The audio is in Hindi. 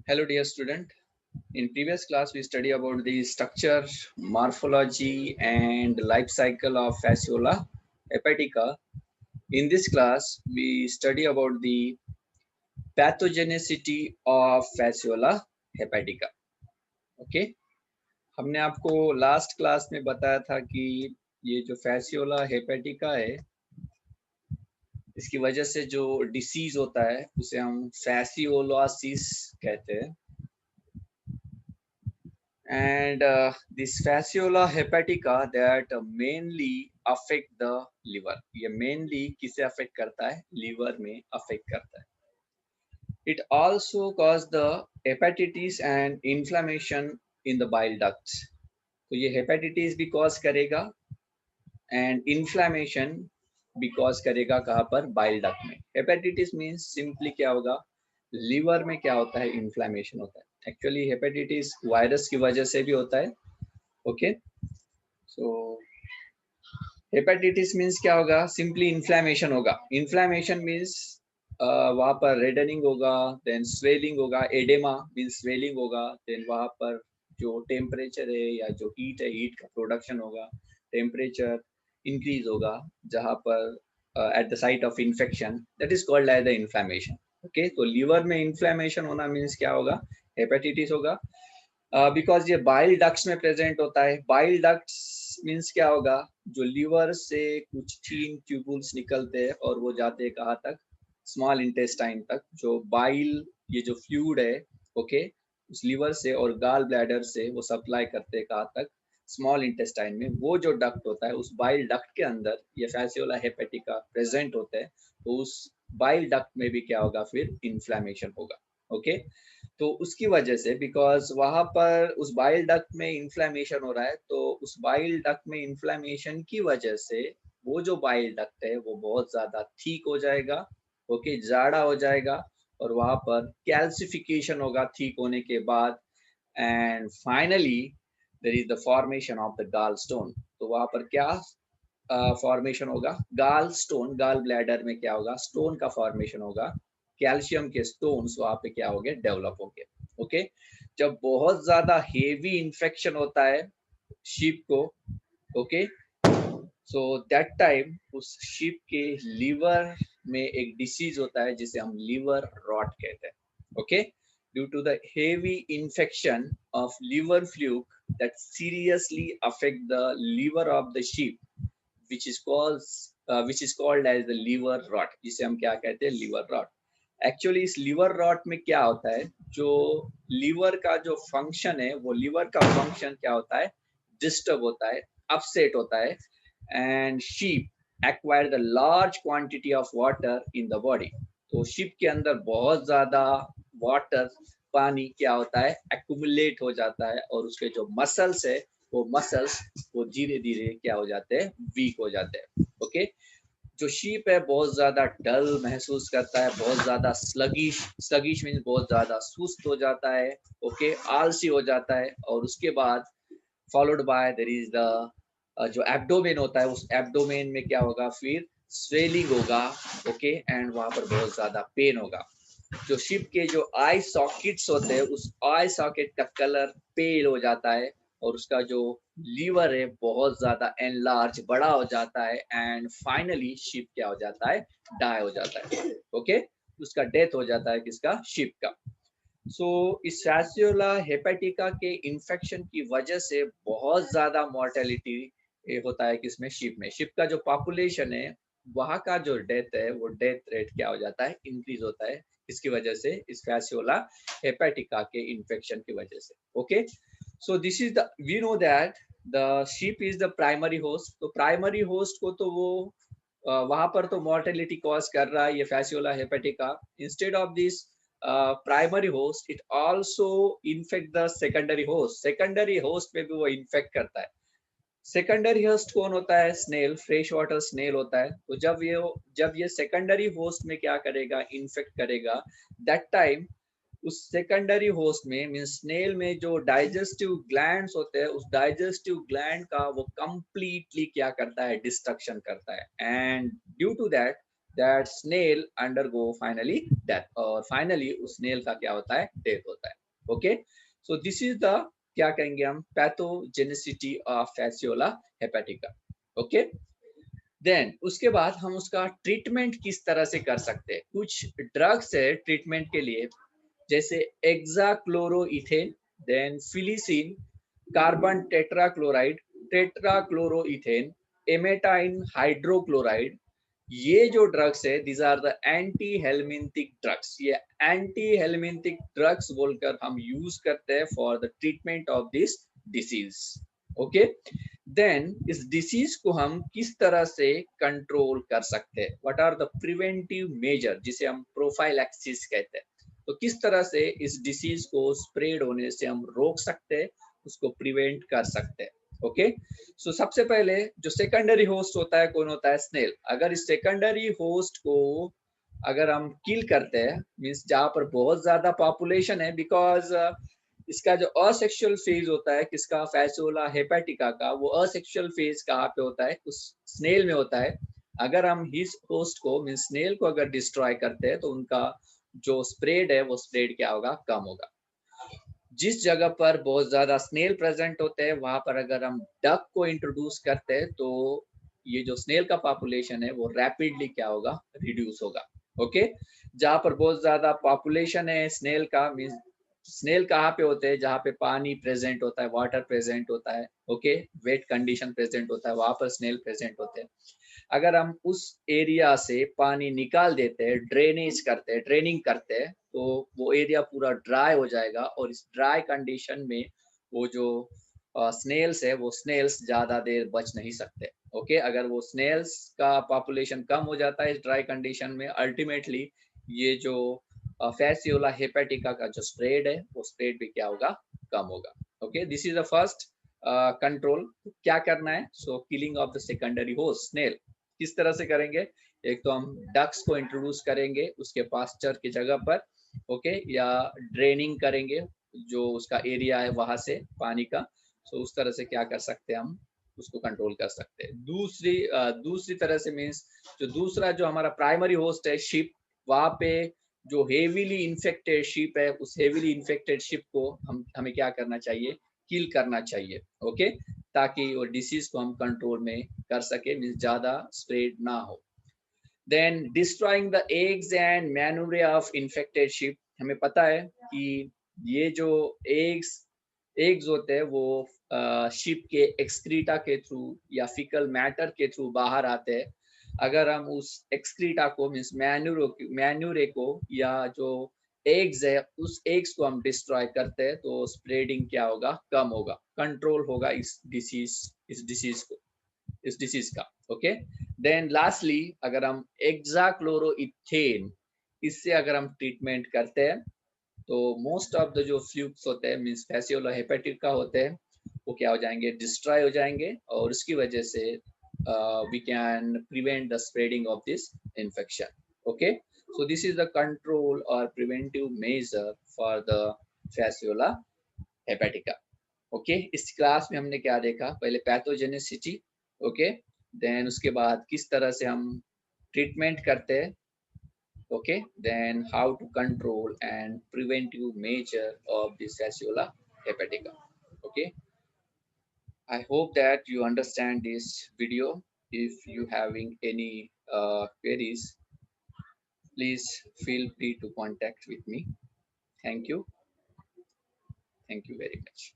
Hello dear student. In previous class we study about the structure, morphology and life cycle of Fasciola hepatica. In this class we study about the pathogenicity of Fasciola hepatica. Okay? हमने आपको लास्ट क्लास में बताया था कि ये जो Fasciola hepatica है इसकी वजह से जो डिसीज होता है उसे हम फैसियोलासिस कहते हैं and this fasciola hepatica that mainly affect the liver. ये mainly किसे affect करता है? liver में affect करता है. It also cause the hepatitis and inflammation in the bile ducts. तो ये hepatitis भी cause करेगा and inflammation भी cause करेगा कहाँ पर? bile duct में. Hepatitis means simply क्या होगा? liver में क्या होता है? inflammation होता है. Actually hepatitis virus की वजह से भी होता है. Okay. सो हेपेटाइटिस मीन्स क्या होगा? सिंपली इन्फ्लेमेशन होगा. इन्फ्लेमेशन मीन्स वहां पर रेडनिंग होगा, देन स्वेलिंग होगा. एडेमा मीन्स स्वेलिंग होगा. देन वहां पर जो टेम्परेचर है या जो हीट है, हीट का प्रोडक्शन होगा, टेम्परेचर इंक्रीज होगा जहां पर at the site of infection, that is called as the inflammation. Okay, तो लीवर में इन्फ्लेमेशन होना मीन्स क्या होगा? हेपेटाइटिस होगा. बिकॉज ये बाइल डक्ट्स में प्रेजेंट होता है. बाइल डक्ट्स मीन्स क्या होगा? जो लीवर से कुछ थीन ट्यूबुल्स निकलते हैं और वो जाते हैं कहाँ तक? स्मॉल इंटेस्टाइन तक. जो बाइल, ये जो फ्लूइड है, ओके, उस लीवर से और गाल ब्लैडर से वो सप्लाई करते हैं कहाँ तक? स्मॉल इंटेस्टाइन में. वो जो डक्ट होता है, उस बाइल डक्ट के अंदर ये फैसियोला हेपेटिका प्रेजेंट होते हैं. तो उस बाइल डक्ट में भी क्या होगा? फिर इन्फ्लेमेशन होगा. ओके, तो उसकी वजह से, बिकॉज वहां पर उस बाइल डक्ट में इन्फ्लेमेशन हो रहा है, तो उस बाइल डक्ट में इन्फ्लेमेशन की वजह से वो जो बाइल डक्ट है वो बहुत ज्यादा ठीक हो जाएगा. ओके, जाड़ा हो जाएगा और वहां पर कैल्सिफिकेशन होगा ठीक होने के बाद. And finally there is the formation of the gallstone. तो वहां पर क्या फॉर्मेशन होगा? गाल स्टोन. गाल ब्लैडर में क्या होगा? स्टोन का फॉर्मेशन होगा. कैल्शियम के स्टोन्स वहां पे क्या होंगे? डेवलप होंगे. ओके, जब बहुत ज्यादा हेवी इंफेक्शन होता है शीप को, ओके, सो दैट टाइम उस शीप के लीवर में एक डिसीज होता है जिसे हम लीवर रॉट कहते हैं. Okay, due to the heavy infection of liver fluke that seriously affect the liver of the sheep, which is called as the liver rot, जिसे हम क्या कहते हैं? liver rot. एक्चुअली इस लिवर रॉट में क्या होता है? जो लीवर का जो फंक्शन है, वो लीवर का फंक्शन क्या होता है? डिस्टर्ब होता है, अपसेट होता है. And sheep acquire the large quantity of water in the body. तो शीप के अंदर बहुत ज्यादा वाटर, पानी क्या होता है? एक्यूमुलेट हो जाता है और उसके जो मसल्स है, वो मसल्स वो धीरे धीरे क्या हो जाते हैं? वीक हो जाते हैं. ओके, जो शीप है बहुत ज्यादा डल महसूस करता है, बहुत ज्यादा स्लगिश. स्लगिश मीन्स बहुत ज्यादा सुस्त हो जाता है. ओके, आलसी हो जाता है. और उसके बाद followed by there is the जो एब्डोमेन होता है, उस एब्डोमेन में क्या होगा? फिर स्वेलिंग होगा. ओके, एंड वहां पर बहुत ज्यादा पेन होगा. जो शिप के जो आई सॉकेट्स होते हैं, उस आई सॉकेट का कलर पेल हो जाता है और उसका जो लीवर है बहुत ज्यादा एनलार्ज, बड़ा हो जाता है. एंड फाइनली शिप क्या हो जाता है? डाई हो जाता है. ओके, उसका डेथ हो जाता है. किसका? शिप का. सो इस फैसियोला हेपेटिका के इन्फेक्शन की वजह से बहुत ज्यादा मॉर्टेलिटी होता है. किसमें? शिप में. शिप का जो पॉपुलेशन है, वहां का जो डेथ है, वो डेथ रेट क्या हो जाता है? इंक्रीज होता है. इसकी वजह से, इस फैसियोला हेपेटिका के इन्फेक्शन की वजह से. Okay, so this is the, we know that the sheep is the primary host. तो प्राइमरी होस्ट को तो वो वहां पर तो मॉर्टेलिटी कॉज कर रहा है ये Fasciola hepatica. Instead of this primary host, it also infect the secondary host. Secondary host में भी वो इन्फेक्ट करता है. सेकेंडरी होस्ट कौन होता है? स्नेल, फ्रेश वाटर स्नेल होता है. तो जब ये सेकेंडरी होस्ट में क्या करेगा? इन्फेक्ट करेगा. दैट टाइम उस सेकेंडरी होस्ट में, मीन स्नेल में, जो डाइजेस्टिव ग्लैंड्स होते हैं, उस डाइजेस्टिव ग्लैंड का वो कंप्लीटली क्या करता है? डिस्ट्रक्शन करता है. And due to that that snail undergo finally death, और finally उस snail का क्या होता है, death होता है. Okay, so this is the क्या कहेंगे हम, pathogenicity of fasciola hepatica. Okay, then उसके बाद हम उसका ट्रीटमेंट किस तरह से कर सकते हैं. कुछ ड्रग्स है ट्रीटमेंट के लिए, जैसे hexachloroethane, then filicin, carbon tetrachloride, tetrachloroethane, emetine hydrochloride. ये जो ड्रग्स है, these are the anti helminthic drugs. ये एंटी हेलमिंथिक ड्रग्स बोलकर हम यूज करते हैं for the treatment of this disease. Okay, then इस डिसीज को हम किस तरह से कंट्रोल कर सकते हैं, what are the preventive measure, जिसे हम प्रोफाइलैक्सिस कहते हैं. तो किस तरह से इस डिसीज को स्प्रेड होने से हम रोक सकते हैं, उसको प्रिवेंट कर सकते हैं. ओके, सो सबसे पहले जो सेकेंडरी होस्ट होता है, कौन होता है, स्नेल. अगर इस सेकेंडरी होस्ट को अगर हम किल करते हैं, मीन्स जहां पर बहुत ज्यादा पॉपुलेशन है, बिकॉज इसका जो असेक्सुअल फेज होता है किसका, फैसियोला हेपेटिका का, वो असेक्सुअल फेज कहाँ पे होता है, उस स्नेल में होता है. अगर हम इस होस्ट को मीन्स स्नेल को अगर डिस्ट्रॉय करते हैं, तो उनका जो स्प्रेड है वो स्प्रेड क्या होगा, कम होगा. जिस जगह पर बहुत ज्यादा स्नेल प्रेजेंट होते हैं, वहां पर अगर हम डक को इंट्रोड्यूस करते हैं, तो ये जो स्नेल का पॉपुलेशन है वो रैपिडली क्या होगा, रिड्यूस होगा. ओके, जहां पर बहुत ज्यादा पॉपुलेशन है स्नेल का, मीन्स स्नेल कहाँ पे होते हैं, जहाँ पे पानी प्रेजेंट होता है, वाटर प्रेजेंट होता है. ओके, वेट कंडीशन प्रेजेंट होता है, वहां पर स्नेल प्रेजेंट होते हैं. अगर हम उस एरिया से पानी निकाल देते हैं, ड्रेनेज करते हैं, ड्रेनिंग करते हैं, तो वो एरिया पूरा ड्राई हो जाएगा, और इस ड्राई कंडीशन में वो जो स्नेल्स है, वो स्नेल्स ज्यादा देर बच नहीं सकते. ओके, अगर वो स्नेल्स का पॉपुलेशन कम हो जाता है इस ड्राई कंडीशन में, अल्टीमेटली ये जो फैसियोला हेपेटिका का जो स्प्रेड है, वो स्प्रेड भी क्या होगा, कम होगा. Okay, this is the first control. क्या करना है, so killing of the secondary host snail. किस तरह से करेंगे, एक तो हम डक्स को इंट्रोड्यूस करेंगे उसके पास्चर की जगह पर. ओके, या ड्रेनिंग करेंगे जो उसका एरिया है वहां से पानी का. सो उस तरह से क्या कर सकते हैं, हम उसको कंट्रोल कर सकते हैं. दूसरी तरह से मीन्स जो दूसरा जो हमारा प्राइमरी होस्ट है शिप, वहां पे जो हेवीली इन्फेक्टेड शिप है, उस हेवीली इन्फेक्टेड शिप को हमें क्या करना चाहिए, किल करना चाहिए. ओके, ताकि वो डिसीज को हम कंट्रोल में कर सके, मीन्स ज्यादा स्प्रेड ना हो. Then destroying the eggs and manure of infected sheep. हमें पता है कि ये जो एग्स होते हैं वो शिप के एक्सक्रीटा के थ्रू या फिकल मैटर के थ्रू बाहर आते हैं. अगर हम उस एक्सक्रीटा को मीन्स मैन्यूरे को या जो एग्स है, उस एग्स को हम डिस्ट्रॉय करते हैं, तो स्प्रेडिंग क्या होगा, कम होगा, कंट्रोल होगा इस डिसीज का. ओके, देन लास्टली अगर हम एक्साक्लोरोइथेन, इससे अगर हम ट्रीटमेंट करते हैं, तो मोस्ट ऑफ द जो फ्लूक्स होते हैं मीन्स फैसियोला हेपेटिका होते हैं, वो क्या हो जाएंगे, डिस्ट्रॉय हो जाएंगे, और उसकी वजह से we can prevent the spreading of this infection. Okay, so this is the control और preventive measure for the Fasciola hepatica. Okay, इस क्लास में हमने क्या देखा, पहले पैथोजेनिसिटी. ओके, देन उसके बाद किस तरह से हम ट्रीटमेंट करते हैं. Okay, then how to control and preventive measure of this fasciola hepatica. Okay, I hope that you understand this video. If you having any queries, please feel free to contact with me. Thank you. Thank you very much.